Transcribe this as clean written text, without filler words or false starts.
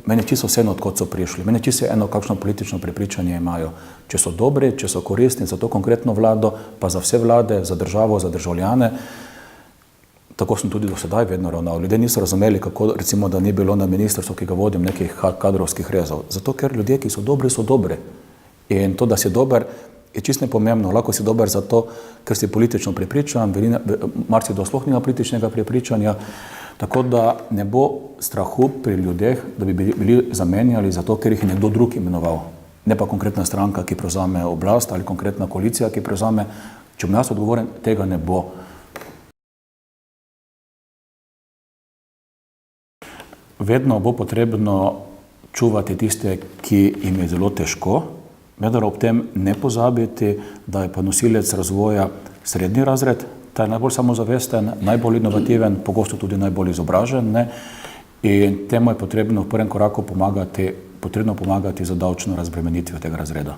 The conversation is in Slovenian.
Meni je čisto vseeno, odkot so prišli. Meni je čisto eno, kakšno politično prepričanje imajo. Če so dobri, če so koristni za to konkretno vlado, pa za vse vlade, za državo, za državljane, tako sem tudi do sedaj vedno ravnal. Ljudje niso razumeli, kako, recimo, da ni bilo na ministrstvu, ki ga vodim, nekih kadrovskih rezov. Zato, ker ljudje, ki so dobri, so dobri. In to, da si dober, je čisto nepomembno. Lahko si dober zato, ker si politično prepričan, marsikdo sploh nima političnega prepričanja. Tako da ne bo strahu pri ljudeh, da bi bili zamenjali zato, ker jih je nekdo drug imenoval. Ne pa konkretna stranka, ki prevzame oblast, ali konkretna koalicija, ki prevzame. Če bom jaz odgovoren, tega ne bo. Vedno bo potrebno čuvati tiste, ki jim je zelo težko, vendar ob tem ne pozabiti, da je pa nosilec razvoja srednji razred, ta je najbolj samozavesten, najbolj inovativen, pogosto tudi najbolj izobražen, ne? In temu je potrebno v prvem koraku pomagati za davčno razbremenitvijo tega razreda.